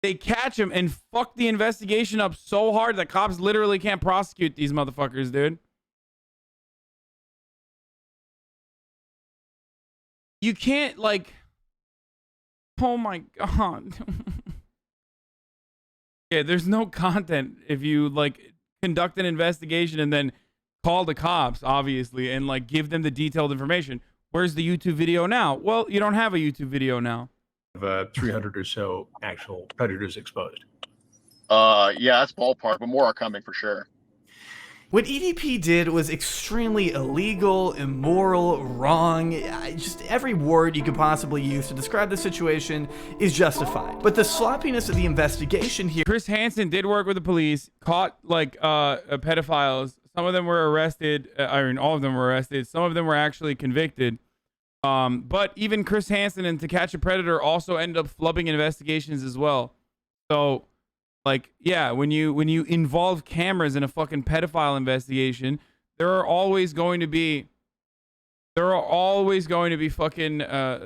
They catch him and fuck the investigation up so hard that cops literally can't prosecute these motherfuckers, dude. You can't, like... Oh my god. Yeah, there's no content if you, like, conduct an investigation and then call the cops, obviously, and, like, give them the detailed information. Where's the YouTube video now? Well, you don't have a YouTube video now. 300 or so actual predators exposed. Yeah, that's ballpark, but more are coming for sure. What EDP did was extremely illegal, immoral, wrong. Just every word you could possibly use to describe the situation is justified. But the sloppiness of the investigation here... Chris Hansen did work with the police, caught, like, pedophiles. Some of them were arrested. I mean, all of them were arrested. Some of them were actually convicted. But even Chris Hansen and To Catch a Predator also ended up flubbing investigations as well. So... Like, yeah, when you involve cameras in a fucking pedophile investigation, there are always going to be fucking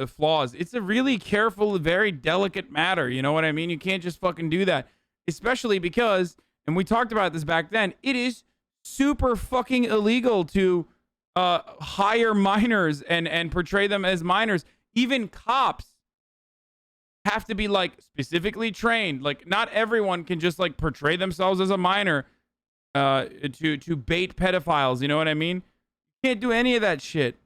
flaws. It's a really careful, very delicate matter. You know what I mean? You can't just fucking do that, especially because, and we talked about this back then, it is super fucking illegal to hire minors and portray them as minors. Even cops have to be like specifically trained. Like not everyone can just like portray themselves as a minor to bait pedophiles. You know what I mean? You can't do any of that shit.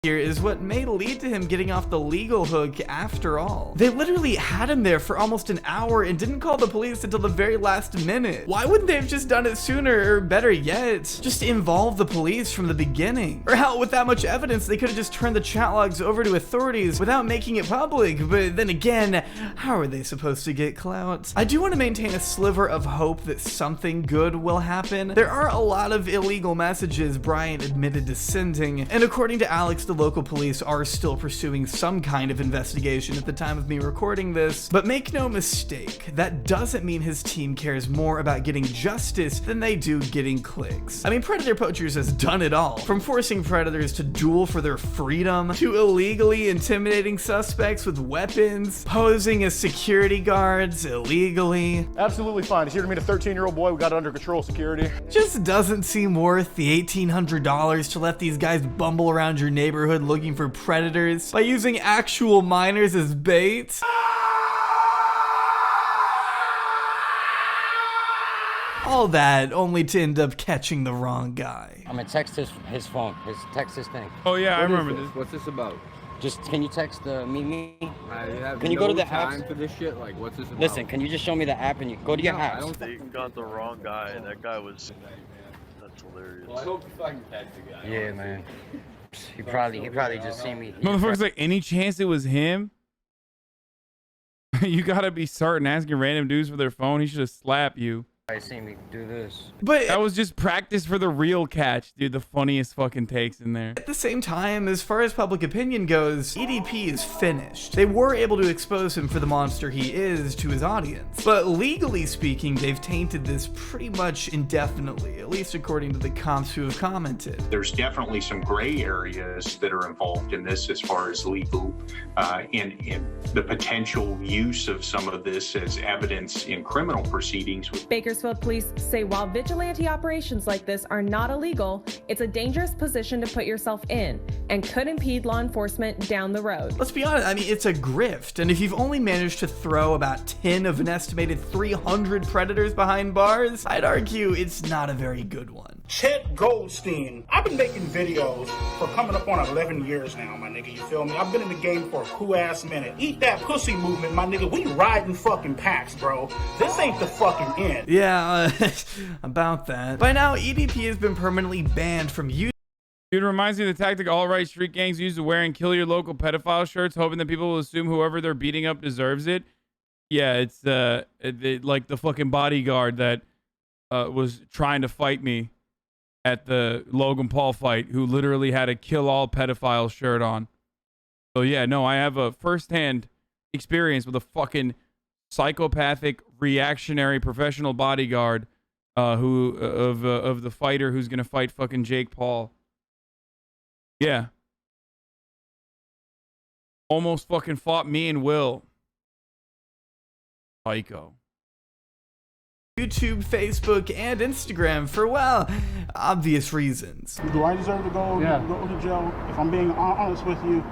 Here is what may lead to him getting off the legal hook after all. They literally had him there for almost an hour and didn't call the police until the very last minute. Why wouldn't they have just done it sooner, or better yet, just involve the police from the beginning? Or hell, with that much evidence, they could have just turned the chat logs over to authorities without making it public. But then again, how are they supposed to get clout? I do want to maintain a sliver of hope that something good will happen. There are a lot of illegal messages Bryant admitted to sending, and according to Alex, the local police are still pursuing some kind of investigation at the time of me recording this, but make no mistake, that doesn't mean his team cares more about getting justice than they do getting clicks. I mean, Predator Poachers has done it all, from forcing predators to duel for their freedom, to illegally intimidating suspects with weapons, posing as security guards illegally. Absolutely fine. He's here to meet a 13-year-old boy. We got it under control, security. Just doesn't seem worth the $1,800 to let these guys bumble around your neighborhood looking for predators by using actual minors as bait. All that only to end up catching the wrong guy. I'm gonna text his phone, text his thing. Oh yeah, I remember this. What's this about? Just can you text the me? Can Can you go to the time apps? for this shit? Like, what's this about? Listen, can you just show me the app and you go to your No, I apps? don't They got the wrong guy. That guy was. That's hilarious. Well, I hope you fucking catch the guy. Yeah, man. He probably just seen me. Motherfucker's like, any chance it was him? You gotta be certain. Asking random dudes for their phone. He should have slapped you. I seen me do this. But that was just practice for the real catch, dude. The funniest fucking takes in there. At the same time, as far as public opinion goes, EDP is finished. They were able to expose him for the monster he is to his audience. But legally speaking, they've tainted this pretty much indefinitely, at least according to the cops who have commented. There's definitely some gray areas that are involved in this as far as legal and the potential use of some of this as evidence in criminal proceedings. Bakersfield police say while vigilante operations like this are not illegal, it's a dangerous position to put yourself in and could impede law enforcement down the road. Let's be honest, I mean, it's a grift, and if you've only managed to throw about 10 of an estimated 300 predators behind bars, I'd argue it's not a very good one. Chet Goldstein. I've been making videos for coming up on 11 years now, my nigga, you feel me? I've been in the game for a cool ass minute. Eat that pussy movement, my nigga. We riding fucking packs, bro. This ain't the fucking end. Yeah, about that. By now, EDP has been permanently banned from YouTube. Dude, it reminds me of the tactic alt-right street gangs use to wear and kill your local pedophile shirts, hoping that people will assume whoever they're beating up deserves it. Yeah, it's like the fucking bodyguard that was trying to fight me at the Logan Paul fight, who literally had a kill all pedophile shirt on. So yeah, no, I have a firsthand experience with a fucking psychopathic, reactionary, professional bodyguard who of the fighter who's gonna fight fucking Jake Paul. Yeah. Almost fucking fought me and Will. Psycho. YouTube, Facebook, and Instagram for, well, obvious reasons. Do I deserve to go to jail? If I'm being honest with you.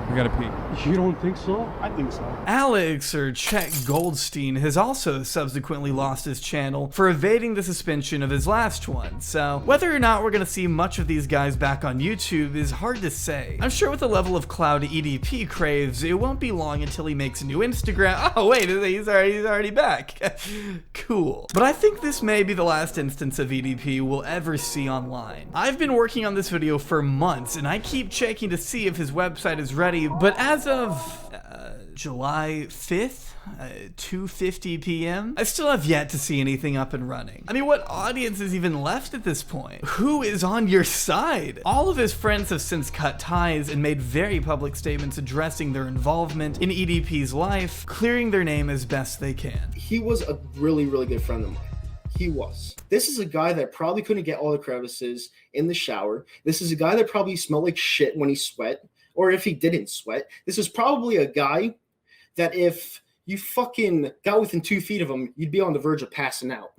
We gotta pee. You don't think so? I think so. Alex, or Chet Goldstein, has also subsequently lost his channel for evading the suspension of his last one, so whether or not we're gonna see much of these guys back on YouTube is hard to say. I'm sure with the level of cloud EDP craves, it won't be long until he makes a new Instagram. Oh wait, he's already back. Cool. But I think this may be the last instance of EDP we'll ever see online. I've been working on this video for months, and I keep checking to see if his website is ready, but as of July 5th, 2:50 p.m., I still have yet to see anything up and running. I mean, what audience is even left at this point? Who is on your side? All of his friends have since cut ties and made very public statements addressing their involvement in EDP's life, clearing their name as best they can. He was a really, really good friend of mine. He was. This is a guy that probably couldn't get all the crevices in the shower. This is a guy that probably smelled like shit when he sweat, or if he didn't sweat. This is probably a guy that if you fucking got within 2 feet of him, you'd be on the verge of passing out.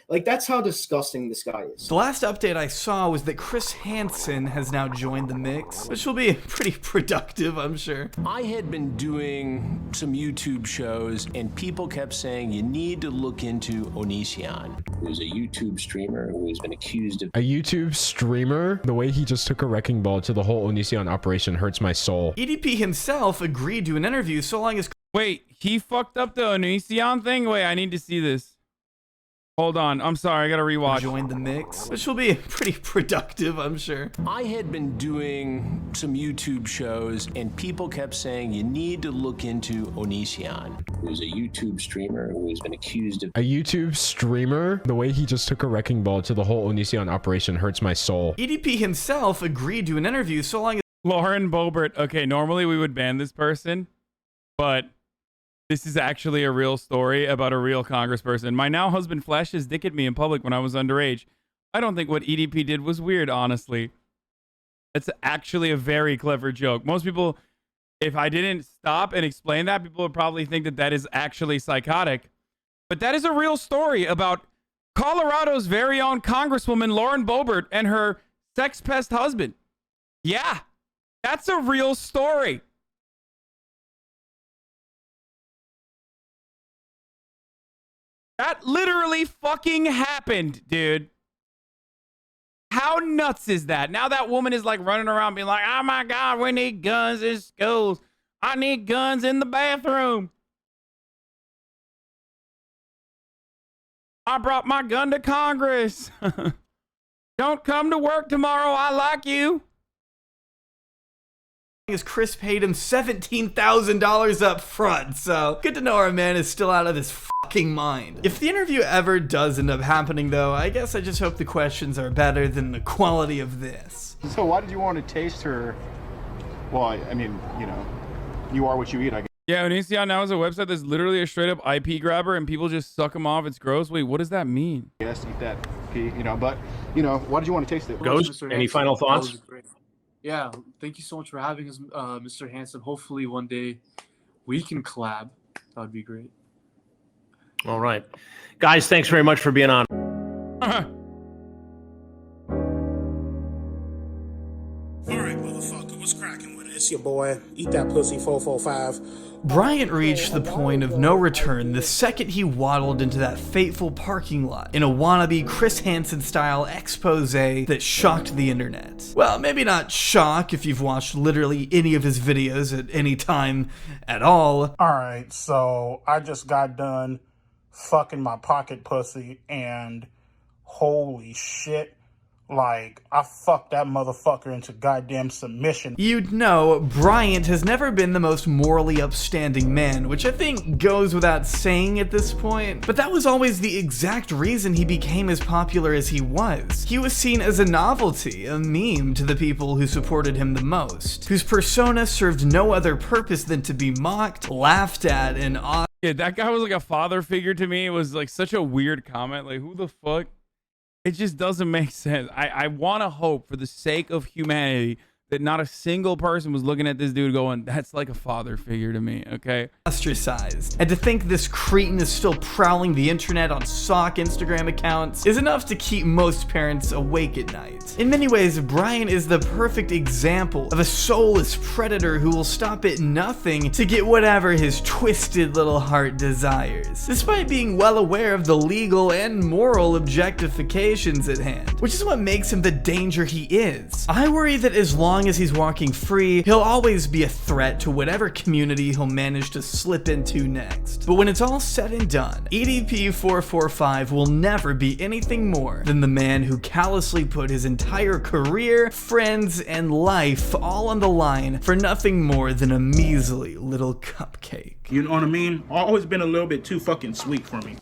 Like, that's how disgusting this guy is. The last update I saw was that Chris Hansen has now joined the mix, which will be pretty productive, I'm sure. I had been doing some YouTube shows, and people kept saying, you need to look into Onision, who's a YouTube streamer who has been accused of... A YouTube streamer? The way he just took a wrecking ball to the whole Onision operation hurts my soul. EDP himself agreed to an interview so long as... Wait, he fucked up the Onision thing? Wait, I need to see this. Hold on, I'm sorry, I gotta rewatch. Join the mix, which will be pretty productive, I'm sure. I had been doing some YouTube shows, and people kept saying, you need to look into Onision, who's a YouTube streamer who has been accused of... A YouTube streamer? The way he just took a wrecking ball to the whole Onision operation hurts my soul. EDP himself agreed to an interview so long as... Lauren Boebert. Okay, normally we would ban this person, but... this is actually a real story about a real congressperson. My now husband flashed his dick at me in public when I was underage. I don't think what EDP did was weird, honestly. That's actually a very clever joke. Most people, if I didn't stop and explain that, people would probably think that that is actually psychotic. But that is a real story about Colorado's very own Congresswoman Lauren Boebert and her sex pest husband. Yeah, that's a real story. That literally fucking happened, dude. How nuts is that? Now that woman is like running around being like, oh my God, we need guns in schools. I need guns in the bathroom. I brought my gun to Congress. Don't come to work tomorrow. I like you. As Chris paid him $17,000 up front, so good to know our man is still out of his fucking mind. If the interview ever does end up happening though, I guess I just hope the questions are better than the quality of this. So why did you want to taste her? Well, I mean, you know, you are what you eat, I guess. Yeah, Onision now is a website that's literally a straight up IP grabber and people just suck them off. It's gross. Wait, what does that mean? Yes, eat that pea, you know, but, you know, why did you want to taste it? Ghost, any final thoughts? Yeah, thank you so much for having us, Mr. Hanson. Hopefully one day we can collab. That would be great. All right. Guys, thanks very much for being on. Alright, motherfucker, what's cracking with it? It's your boy, Eat That Pussy 445. Bryant reached the point of no return the second he waddled into that fateful parking lot in a wannabe Chris Hansen style expose that shocked the internet. Well, maybe not shock if you've watched literally any of his videos at any time at all. Alright, so I just got done fucking my pocket pussy and holy shit. Like, I fucked that motherfucker into goddamn submission. You'd know, Bryant has never been the most morally upstanding man, which I think goes without saying at this point, but that was always the exact reason he became as popular as he was. He was seen as a novelty, a meme to the people who supported him the most, whose persona served no other purpose than to be mocked, laughed at, and yeah, that guy was like a father figure to me. It was like such a weird comment. Like, who the fuck? It just doesn't make sense. I want to hope for the sake of humanity that not a single person was looking at this dude going, that's like a father figure to me, okay? Ostracized. And to think this cretin is still prowling the internet on sock Instagram accounts is enough to keep most parents awake at night. In many ways, Brian is the perfect example of a soulless predator who will stop at nothing to get whatever his twisted little heart desires, despite being well aware of the legal and moral objectifications at hand, which is what makes him the danger he is. I worry that as long as he's walking free, he'll always be a threat to whatever community he'll manage to slip into next. But when it's all said and done, EDP445 will never be anything more than the man who callously put his entire career, friends, and life all on the line for nothing more than a measly little cupcake. You know what I mean? Always been a little bit too fucking sweet for me.